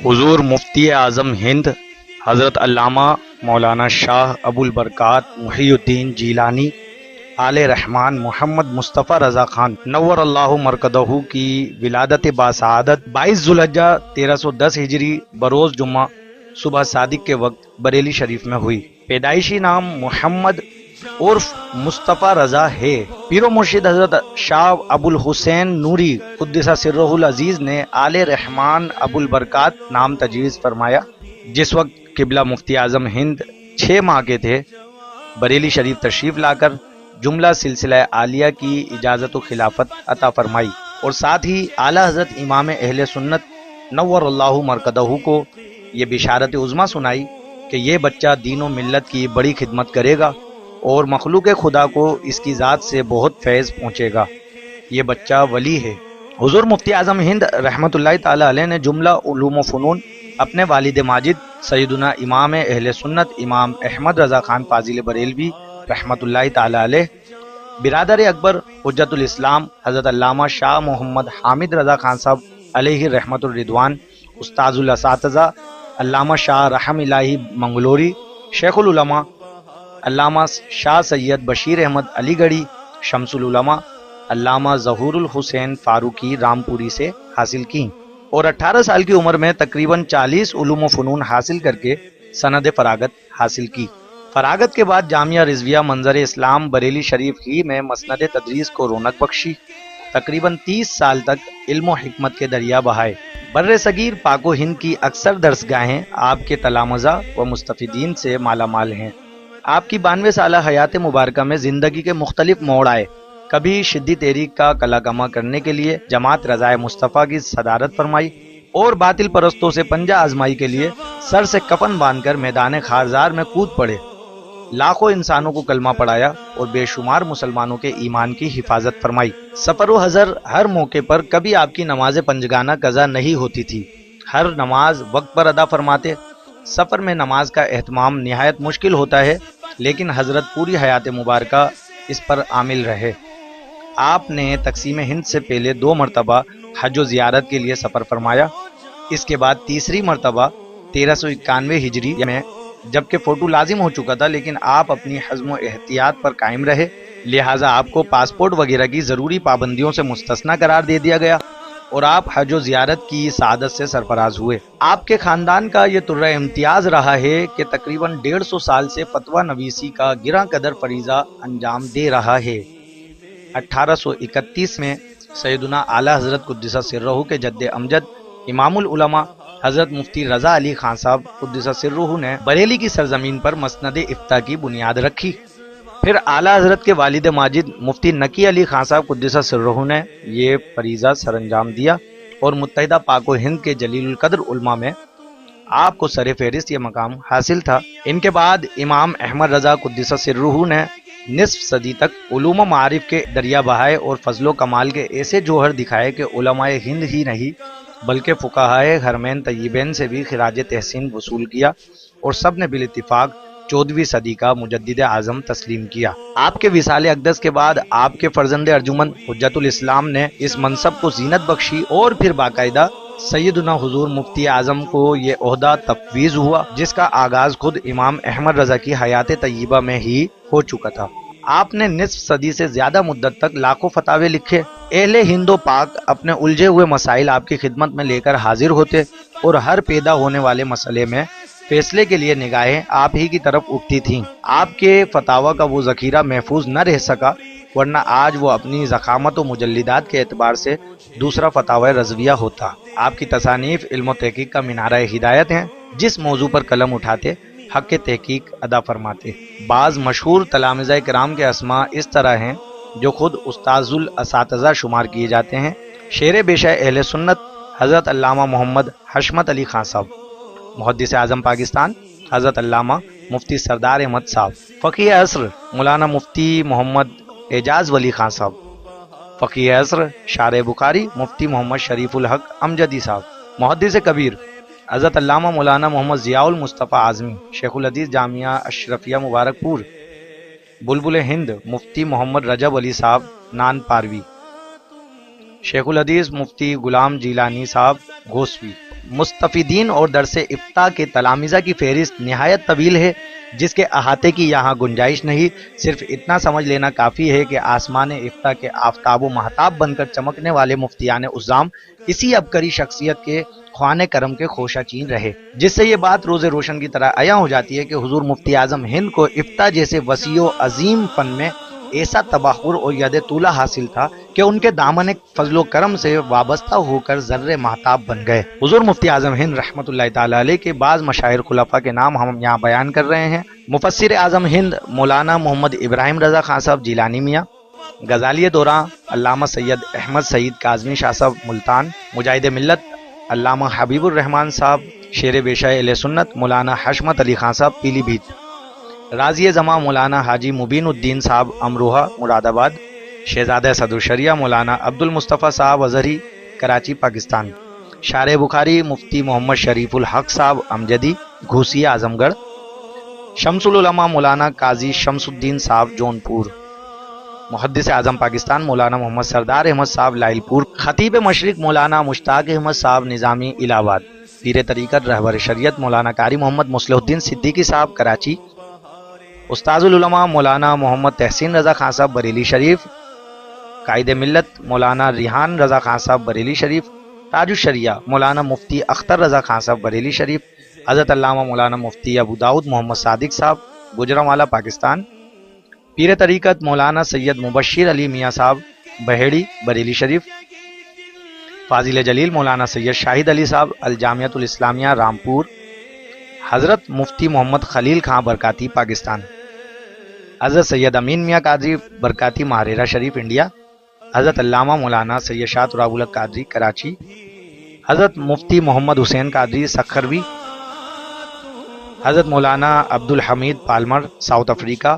حضور مفتی اعظم ہند حضرت علامہ مولانا شاہ ابو البرکات محی الدین جیلانی آل رحمان محمد مصطفیٰ رضا خان نور اللہ مرکدہ کی ولادت باسعادت 22 ذوالحجہ 1310 ہجری بروز جمعہ صبح صادق کے وقت بریلی شریف میں ہوئی۔ پیدائشی نام محمد عرف مصطفیٰ رضا ہے۔ پیر و مرشد حضرت شاہ ابو الحسین نوری قدس سرہ العزیز نے آل رحمان ابو البرکات نام تجویز فرمایا۔ جس وقت قبلہ مفتی اعظم ہند 6 ماہ کے تھے، بریلی شریف تشریف لا کر جملہ سلسلہ عالیہ کی اجازت و خلافت عطا فرمائی، اور ساتھ ہی اعلیٰ حضرت امام اہل سنت نور اللہ مرکدہ کو یہ بشارت عظمیٰ سنائی کہ یہ بچہ دین و ملت کی بڑی خدمت کرے گا اور مخلوق خدا کو اس کی ذات سے بہت فیض پہنچے گا، یہ بچہ ولی ہے۔ حضور مفتی اعظم ہند رحمۃ اللہ تعالی علیہ نے جملہ علوم و فنون اپنے والد ماجد سیدنا امام اہل سنت امام احمد رضا خان فاضل بریلوی رحمۃ اللہ تعالی علیہ، برادر اکبر حجت الاسلام حضرت علامہ شاہ محمد حامد رضا خان صاحب علیہ رحمت الرضوان، استاذ الاساتذہ علامہ شاہ رحم الہی منگلوری، شیخ العلماء علامہ شاہ سید بشیر احمد علی گڑھی، شمس العلماء علامہ ظہور الحسین فاروقی رامپوری سے حاصل کی، اور 18 سال کی عمر میں تقریباً 40 علوم و فنون حاصل کر کے سند فراغت حاصل کی۔ فراغت کے بعد جامعہ رضویہ منظر اسلام بریلی شریف ہی میں مسند تدریس کو رونق بخشی۔ تقریباً 30 سال تک علم و حکمت کے دریا بہائے۔ بر صغیر پاک و ہند کی اکثر درسگاہیں آپ کے تلامذہ و مستفیدین سے مالا مال ہیں۔ آپ کی 92 سالہ حیات مبارکہ میں زندگی کے مختلف موڑ آئے۔ کبھی شدی تحریک کا کلا کما کرنے کے لیے جماعت رضائے مصطفیٰ کی صدارت فرمائی، اور باطل پرستوں سے پنجہ آزمائی کے لیے سر سے کفن باندھ کر میدان خارزار میں کود پڑے۔ لاکھوں انسانوں کو کلمہ پڑھایا اور بے شمار مسلمانوں کے ایمان کی حفاظت فرمائی۔ سفر و حضر ہر موقع پر کبھی آپ کی نماز پنجگانہ قضا نہیں ہوتی تھی، ہر نماز وقت پر ادا فرماتے۔ سفر میں نماز کا اہتمام نہایت مشکل ہوتا ہے، لیکن حضرت پوری حیات مبارکہ اس پر عامل رہے۔ آپ نے تقسیم ہند سے پہلے 2 مرتبہ حج و زیارت کے لیے سفر فرمایا، اس کے بعد تیسری مرتبہ 1391 ہجری میں، جبکہ فوٹو لازم ہو چکا تھا، لیکن آپ اپنی حزم و احتیاط پر قائم رہے، لہٰذا آپ کو پاسپورٹ وغیرہ کی ضروری پابندیوں سے مستثنی قرار دے دیا گیا، اور آپ حج و زیارت کی سعادت سے سرفراز ہوئے۔ آپ کے خاندان کا یہ طرہ امتیاز رہا ہے کہ تقریباً 150 سال سے فتویٰ نویسی کا گراں قدر فریضہ انجام دے رہا ہے۔ 1831 میں سیدنا اعلیٰ حضرت قدس سرہ کے جد امجد امام العلماء حضرت مفتی رضا علی خان صاحب قدس سرہ نے بریلی کی سرزمین پر مسند افتاء کی بنیاد رکھی۔ پھر اعلیٰ حضرت کے والد ماجد مفتی نقی علی خان صاحب قدس سرہ نے یہ فریضہ سر انجام دیا، اور متحدہ پاک و ہند کے جلیل القدر علماء میں آپ کو سر فہرست یہ مقام حاصل تھا۔ ان کے بعد امام احمد رضا قدس سرہ نے نصف صدی تک علوم و معارف کے دریا بہائے اور فضل و کمال کے ایسے جوہر دکھائے کہ علماء ہند ہی نہیں بلکہ فقہائے حرمین طیبین سے بھی خراج تحسین وصول کیا، اور سب نے بالاتفاق 14ویں صدی کا مجدد اعظم تسلیم کیا۔ آپ کے وصال اقدس کے بعد آپ کے فرزند ارجمند حجت الاسلام نے اس منصب کو زینت بخشی، اور پھر باقاعدہ سیدنا حضور مفتی اعظم کو یہ عہدہ تفویض ہوا، جس کا آغاز خود امام احمد رضا کی حیات طیبہ میں ہی ہو چکا تھا۔ آپ نے نصف صدی سے زیادہ مدت تک لاکھوں فتاوے لکھے۔ اہل ہند و پاک اپنے الجھے ہوئے مسائل آپ کی خدمت میں لے کر حاضر ہوتے، اور ہر پیدا ہونے والے مسئلے میں فیصلے کے لیے نگاہیں آپ ہی کی طرف اٹھتی تھیں۔ آپ کے فتاوی کا وہ ذخیرہ محفوظ نہ رہ سکا، ورنہ آج وہ اپنی ضخامت و مجلدات کے اعتبار سے دوسرا فتاوی رضویہ ہوتا۔ آپ کی تصانیف علم و تحقیق کا مینارہ ہدایت ہیں، جس موضوع پر قلم اٹھاتے حق تحقیق ادا فرماتے۔ بعض مشہور تلامذہ کرام کے اسماء اس طرح ہیں جو خود استاذ الاساتذہ شمار کیے جاتے ہیں۔ شیر بیشہ اہل سنت حضرت علامہ محمد حشمت علی خان صاحب، محدث اعظم پاکستان حضرت علامہ مفتی سردار احمد صاحب، فقیہ عصر مولانا مفتی محمد اعجاز ولی خان صاحب، فقیہ عصر شارح بخاری مفتی محمد شریف الحق امجدی صاحب، محدث کبیر حضرت علامہ مولانا محمد ضیاء المصطفیٰ اعظمی، شیخ الحدیث جامعہ اشرفیہ مبارک پور، بلبل ہند مفتی محمد رجب علی صاحب نان پاروی، شیخ الحدیث مفتی غلام جیلانی صاحب گھوسوی۔ مستفیدین اور درس افتاء کے تلامذہ کی فہرست نہایت طویل ہے، جس کے احاطے کی یہاں گنجائش نہیں۔ صرف اتنا سمجھ لینا کافی ہے کہ آسمان افتاء کے آفتاب و مہتاب بن کر چمکنے والے مفتیان عظام اسی عبقری شخصیت کے خوانے کرم کے خوشہ چین رہے، جس سے یہ بات روز روشن کی طرح عیاں ہو جاتی ہے کہ حضور مفتی اعظم ہند کو افتاء جیسے وسیع و عظیم فن میں ایسا تبحر اور ید طولہ حاصل تھا کہ ان کے دامن فضل و کرم سے وابستہ ہو کر ذرے مہتاب بن گئے۔ حضور مفتی اعظم ہند رحمۃ اللہ تعالی علیہ کے بعض مشاہیر خلفاء کے نام ہم یہاں بیان کر رہے ہیں۔ مفسر اعظم ہند مولانا محمد ابراہیم رضا خان صاحب جیلانی میاں، غزالی دوران علامہ سید احمد سعید کاظمی شاہ صاحب ملتان، مجاہد ملت علامہ حبیب الرحمان صاحب شیر بیشہ اہل سنت، مولانا حشمت علی خان صاحب پیلی بھیت، راضی زماں مولانا حاجی مبین الدین صاحب امروہہ مراد آباد، شہزادہ صدر شریعہ مولانا عبد المصطفیٰ صاحب اظہری کراچی پاکستان، شارح بخاری مفتی محمد شریف الحق صاحب امجدی گھوسی اعظم گڑھ، شمس العلماء مولانا قاضی شمس الدین صاحب جونپور، محدث اعظم پاکستان مولانا محمد سردار احمد صاحب لائل پور، خطیب مشرق مولانا مشتاق احمد صاحب نظامی الہ آباد، پیر طریقت رہبر شریعت مولانا قاری محمد مصلح الدین صدیقی صاحب کراچی، استاذ العلماء مولانا محمد تحسین رضا خان صاحب بریلی شریف، قائد ملت مولانا ریحان رضا خان صاحب بریلی شریف، تاج الشریعہ مولانا مفتی اختر رضا خان صاحب بریلی شریف، حضرت علامہ مولانا مفتی ابو داؤد محمد صادق صاحب گوجرانوالہ پاکستان، پیر طریقت مولانا سید مبشر علی میاں صاحب بہیڑی بریلی شریف، فاضل جلیل مولانا سید شاہد علی صاحب الجامعۃ الاسلامیہ رامپور، حضرت مفتی محمد خلیل خان برکاتی پاکستان، حضرت سید امین میاں قادری برکاتی مہاریرہ شریف انڈیا، حضرت علامہ مولانا سید شاہ تراب الحق قادری کراچی، حضرت مفتی محمد حسین قادری سکھروی، حضرت مولانا عبد الحمید پالمر ساؤتھ افریقہ،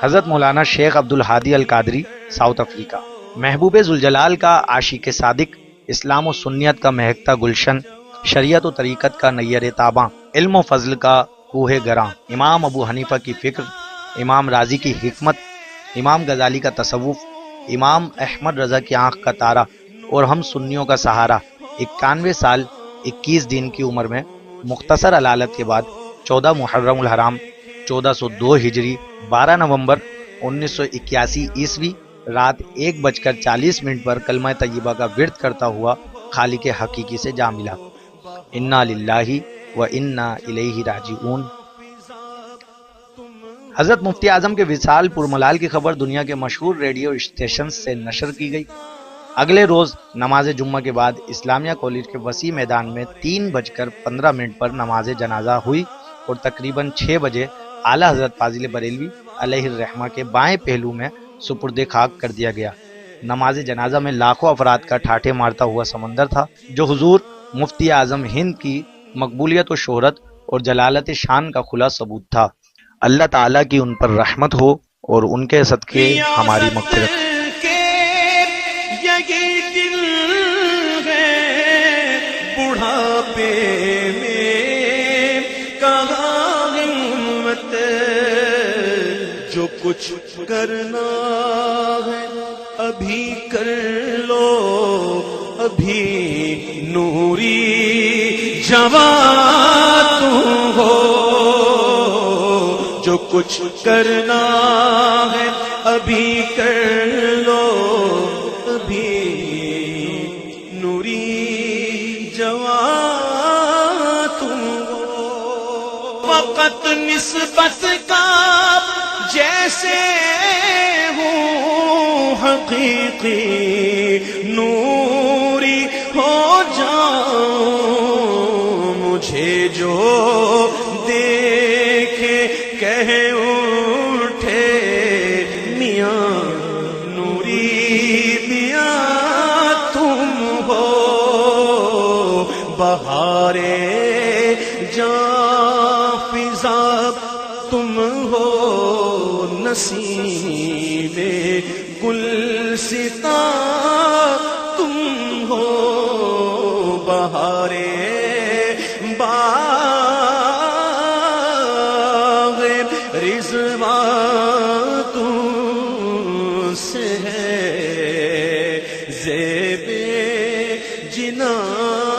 حضرت مولانا شیخ عبد الحادی القادری ساؤتھ افریقہ۔ محبوب ذوالجلال کا عاشق صادق، اسلام و سنیت کا مہکتا گلشن، شریعت و طریقت کا نیر تاباں، علم و فضل کا کوہ گراں، امام ابو حنیفہ کی فکر، امام راضی کی حکمت، امام غزالی کا تصوف، امام احمد رضا کی آنکھ کا تارا اور ہم سنیوں کا سہارا، 91 سال 21 دن کی عمر میں مختصر علالت کے بعد 14 محرم الحرام 1402 ہجری 12 نومبر 1981 عیسوی رات 1:40 پر کلمہ طیبہ کا ورد کرتا ہوا خالق حقیقی سے جا ملا۔ انا للہ و انا الیہ راجعون۔ حضرت مفتی اعظم کے وصال پرملال کی خبر دنیا کے مشہور ریڈیو اسٹیشن سے نشر کی گئی۔ اگلے روز نماز جمعہ کے بعد اسلامیہ کالج کے وسیع میدان میں 3:15 پر نماز جنازہ ہوئی اور تقریباً 6 بجے اعلیٰ حضرت فاضل بریلوی علیہ الرحمہ کے بائیں پہلو میں سپرد خاک کر دیا گیا۔ نماز جنازہ میں لاکھوں افراد کا ٹھاٹھے مارتا ہوا سمندر تھا، جو حضور مفتی اعظم ہند کی مقبولیت و شہرت اور جلالت شان کا کھلا ثبوت تھا۔ اللہ تعالیٰ کی ان پر رحمت ہو اور ان کے صدقے ہماری مغفرت۔ یہی دل ہے بڑھاپے میں کہاں ہمت، جو کچھ کرنا ہے ابھی کر لو، ابھی نوری جوان تم ہو، جو کچھ کرنا ہے ابھی کر لو، ابھی نوری جوان تم ہو۔ فقط نسبت کا جیسے ہوں حقیقی نوری ہو جاؤں، مجھے جو دیکھے کہہ اٹھے میاں نوری میاں تم ہو، بہارے جاں فضا تم ہو، نسیم گلستاں تم ہو، بہارے باغ رضوان تم سے ہے، زیب جنان